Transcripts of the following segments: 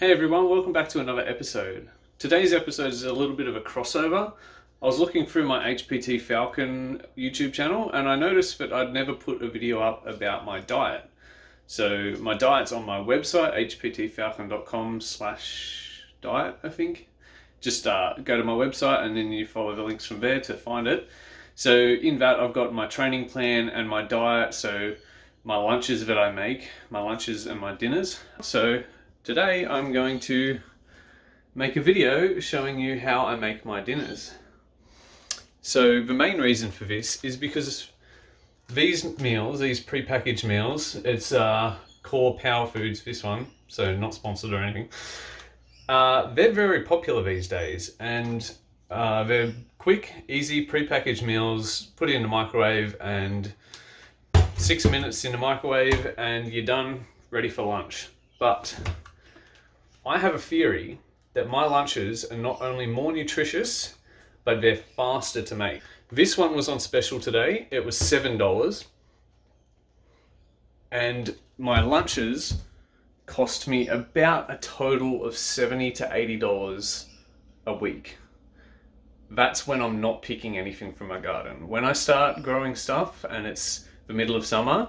Hey everyone, welcome back to another episode. Today's episode is a little bit of a crossover. I was looking through my HPT Falcon YouTube channel and I noticed that I'd never put a video up about my diet. So my diet's on my website, hptfalcon.com/diet, I think. Just go to my website and then you follow the links from there to find it. So in that I've got my training plan and my diet, so my lunches that I make, my lunches and my dinners. So today I'm going to make a video showing you how I make my dinners. So the main reason for this is because these meals, these pre-packaged meals, it's Core Power Foods, this one, so not sponsored or anything. They're very popular these days and they're quick, easy pre-packaged meals, put it in the microwave and 6 minutes in the microwave and you're done, ready for lunch. But I have a theory that my lunches are not only more nutritious, but they're faster to make. This one was on special today. It was $7. And my lunches cost me about a total of $70 to $80 a week. That's when I'm not picking anything from my garden. When I start growing stuff and it's the middle of summer,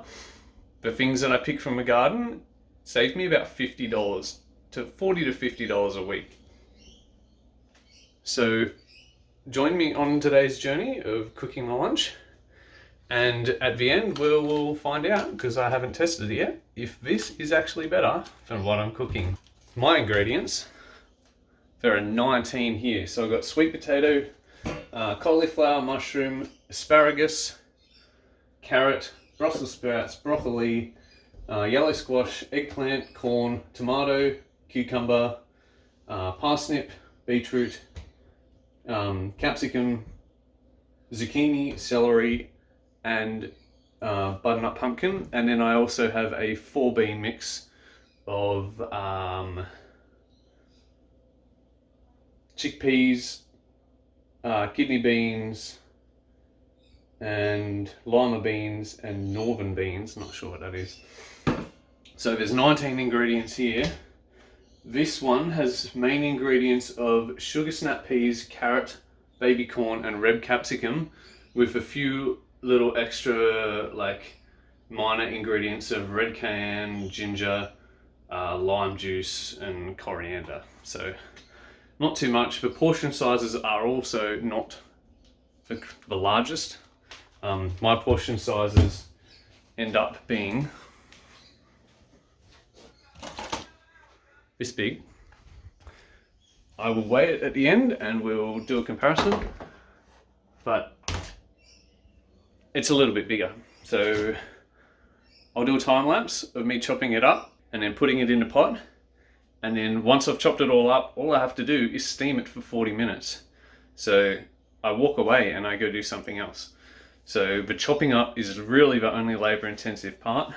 the things that I pick from my garden save me about $50 to $40 to $50 a week. So join me on today's journey of cooking my lunch, and at the end we'll find out, because I haven't tested it yet, if this is actually better than what I'm cooking. My ingredients, there are 19 here. So I've got sweet potato, cauliflower, mushroom, asparagus, carrot, Brussels sprouts, broccoli, yellow squash, eggplant, corn, tomato, cucumber, parsnip, beetroot, capsicum, zucchini, celery, and butternut pumpkin. And then I also have a 4-bean mix of chickpeas, kidney beans, and lima beans, and northern beans. Not sure what that is. So there's 19 ingredients here. This one has main ingredients of sugar snap peas, carrot, baby corn, and red capsicum, with a few little extra like minor ingredients of red cayenne, ginger, lime juice, and coriander. So not too much. The portion sizes are also not the largest. My portion sizes end up being this big. I will weigh it at the end and we'll do a comparison, but it's a little bit bigger. So I'll do a time lapse of me chopping it up and then putting it in a pot, and then once I've chopped it all up, all I have to do is steam it for 40 minutes. So I walk away and I go do something else. So the chopping up is really the only labor intensive part,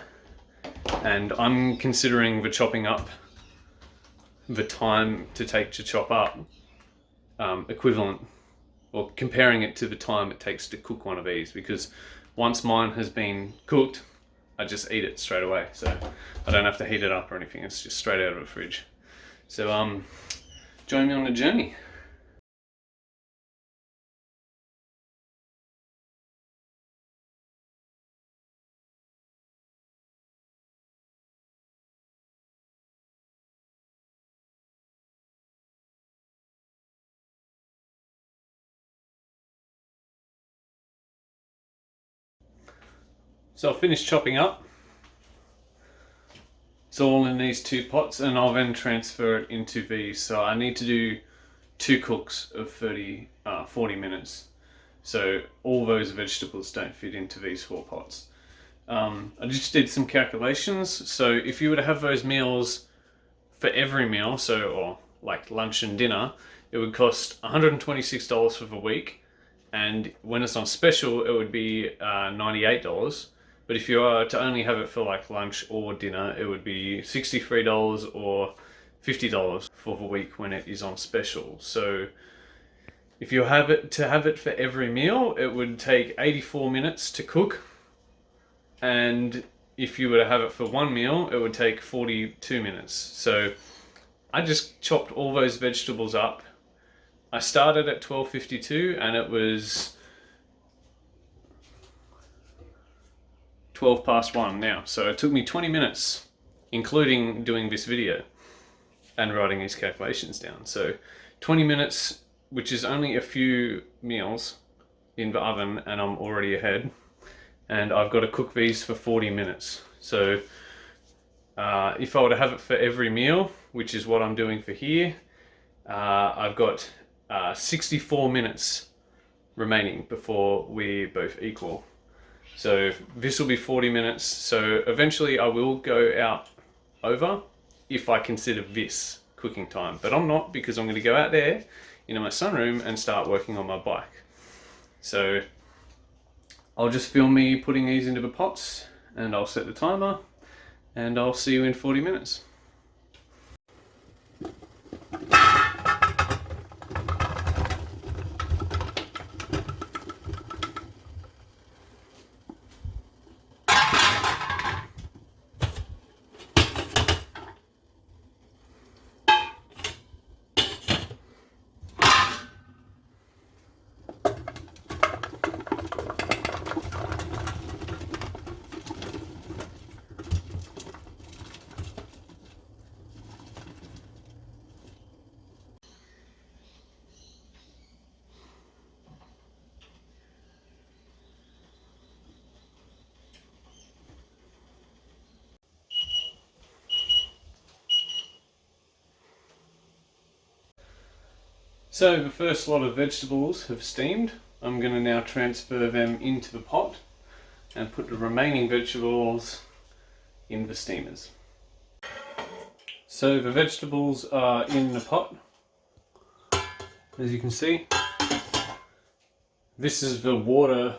and I'm considering the chopping up, the time to take to chop up, equivalent, or comparing it to the time it takes to cook one of these, because once mine has been cooked, I just eat it straight away. So I don't have to heat it up or anything. It's just straight out of the fridge. So join me on the journey. So I'll finish chopping up. It's all in these 2 pots, and I'll then transfer it into these. So I need to do 2 cooks of 40 minutes. So all those vegetables don't fit into these 4 pots. I just did some calculations. So if you were to have those meals for every meal, so or like lunch and dinner, it would cost $126 for the week. And when it's on special, it would be $98. But if you are to only have it for like lunch or dinner, it would be $63 or $50 for the week when it is on special. So if you have it for every meal, it would take 84 minutes to cook. And if you were to have it for one meal, it would take 42 minutes. So I just chopped all those vegetables up. I started at 12:52 and it was 1 now. So it took me 20 minutes, including doing this video and writing these calculations down. So 20 minutes, which is only a few meals in the oven, and I'm already ahead. And I've got to cook these for 40 minutes. So if I were to have it for every meal, which is what I'm doing for here, I've got 64 minutes remaining before we both equal. So this will be 40 minutes. So eventually I will go out over if I consider this cooking time, but I'm not, because I'm going to go out there into my sunroom and start working on my bike. So I'll just film me putting these into the pots, and I'll set the timer, and I'll see you in 40 minutes. So the first lot of vegetables have steamed. I'm going to now transfer them into the pot and put the remaining vegetables in the steamers. So the vegetables are in the pot, as you can see. This is the water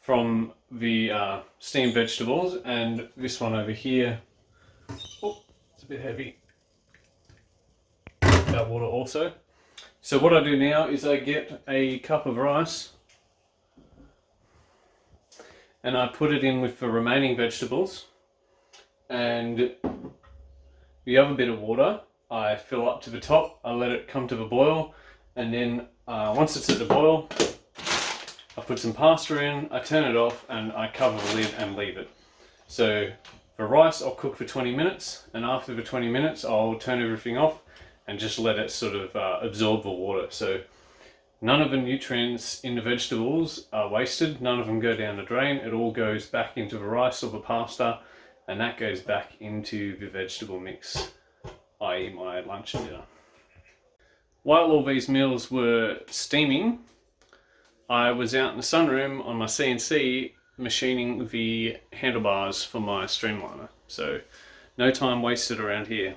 from the steamed vegetables, and this one over here, oh, it's a bit heavy, that water also. So what I do now is I get a cup of rice and I put it in with the remaining vegetables, and the other bit of water I fill up to the top. I let it come to the boil, and then once it's at the boil, I put some pasta in, I turn it off, and I cover the lid and leave it. So the rice I'll cook for 20 minutes, and after the 20 minutes I'll turn everything off and just let it sort of absorb the water. So none of the nutrients in the vegetables are wasted, none of them go down the drain. It all goes back into the rice or the pasta, and that goes back into the vegetable mix, i.e. my lunch and dinner. While all these meals were steaming, I was out in the sunroom on my CNC machining the handlebars for my streamliner. So no time wasted around here.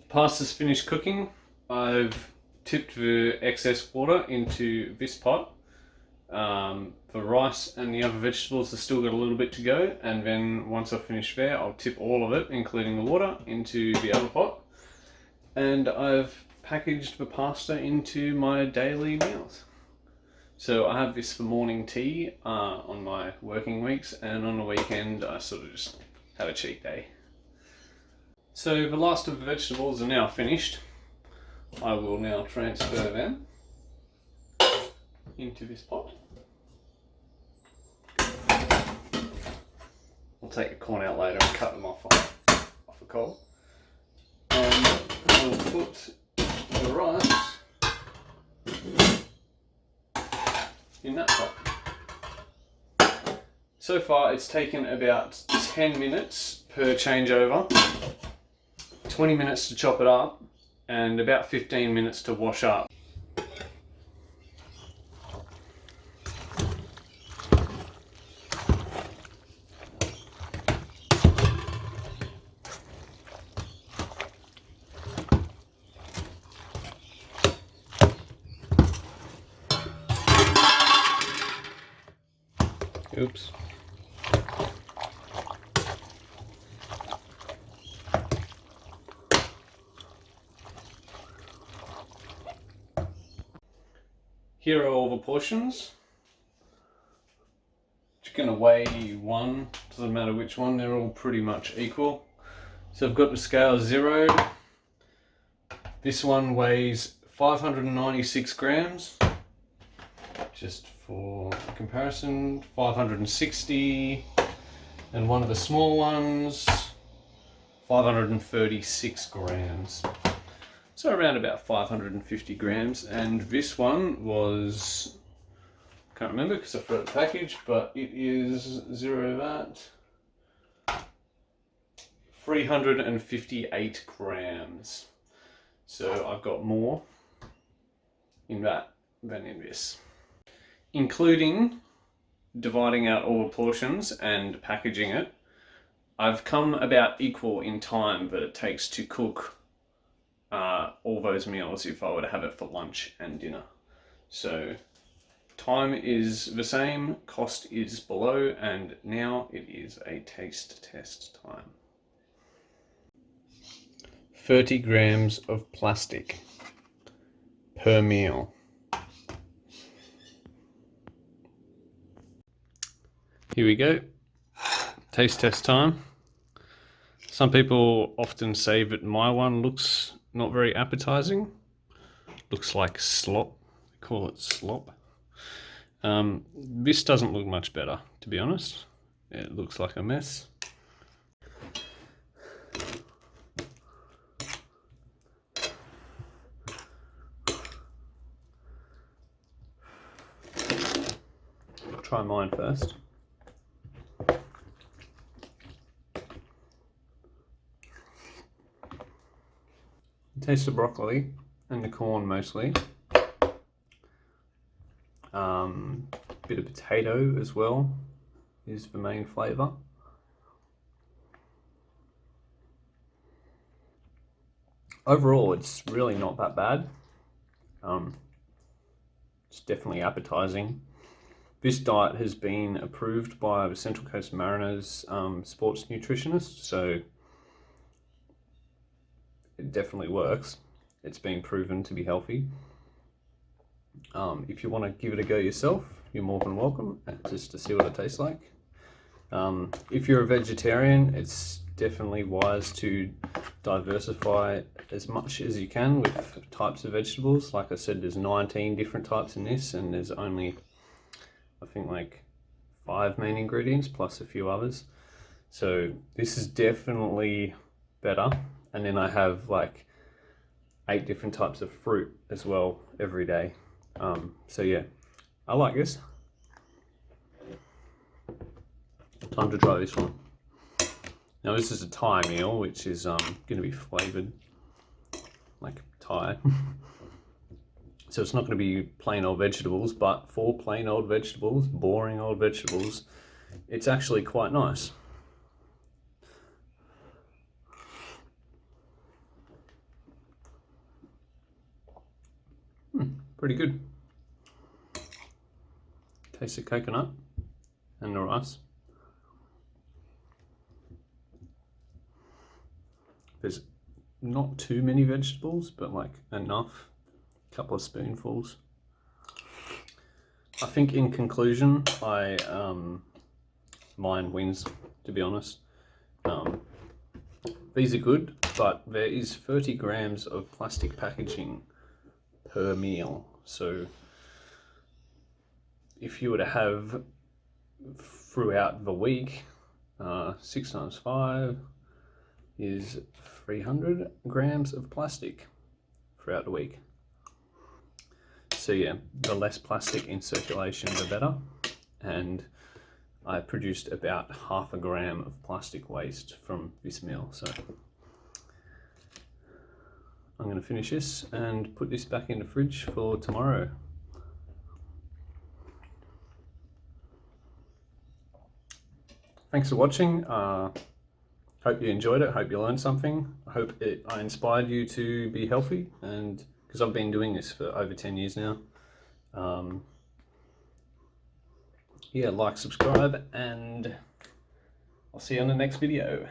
Pasta's finished cooking. I've tipped the excess water into this pot. The rice and the other vegetables have still got a little bit to go, and then once I've finished there, I'll tip all of it, including the water, into the other pot. And I've packaged the pasta into my daily meals. So I have this for morning tea on my working weeks, and on the weekend I sort of just have a cheat day. So the last of the vegetables are now finished. I will now transfer them into this pot. I'll take the corn out later and cut them off the cob. And I'll put the rice in that pot. So far it's taken about 10 minutes per changeover, 20 minutes to chop it up, and about 15 minutes to wash up. Oops. here are all the portions. You're going to weigh one, doesn't matter which one, they're all pretty much equal. So I've got the scale 0. This one weighs 596 grams. Just for comparison, 560. And one of the small ones, 536 grams. So around about 550 grams. And this one was, can't remember because I forgot the package, but it is 0 that. 358 grams. So I've got more in that than in this. Including dividing out all the portions and packaging it, I've come about equal in time that it takes to cook all those meals if I were to have it for lunch and dinner. So time is the same, cost is below, and now it is a taste test time. 30 grams of plastic per meal. Here we go. Taste test time. Some people often say that my one looks not very appetizing. Looks like slop. They call it slop. This doesn't look much better, to be honest. It looks like a mess. I'll try mine first. Taste the broccoli and the corn mostly. Bit of potato as well is the main flavour. Overall, it's really not that bad. It's definitely appetizing. This diet has been approved by the Central Coast Mariners sports nutritionist, so it definitely works. It's been proven to be healthy. If you want to give it a go yourself, you're more than welcome, just to see what it tastes like. If you're a vegetarian, it's definitely wise to diversify as much as you can with types of vegetables. Like I said, there's 19 different types in this, and there's only, I think, like 5 main ingredients plus a few others. So this is definitely better. And then I have like 8 different types of fruit as well every day. So yeah, I like this. Time to try this one. Now this is a Thai meal, which is going to be flavoured like Thai. So it's not going to be plain old vegetables, but for plain old vegetables, boring old vegetables, it's actually quite nice. Pretty good. Taste the coconut and the rice. There's not too many vegetables, but like enough. A couple of spoonfuls. I think in conclusion, mine wins, to be honest. These are good, but there is 30 grams of plastic packaging per meal. So if you were to have throughout the week, 6 times 5 is 300 grams of plastic throughout the week. So yeah, the less plastic in circulation, the better. And I produced about 0.5 gram of plastic waste from this meal. So I'm going to finish this and put this back in the fridge for tomorrow. Thanks for watching. Hope you enjoyed it. Hope you learned something. I hope I inspired you to be healthy, and because I've been doing this for over 10 years now. Yeah, like, subscribe, and I'll see you on the next video.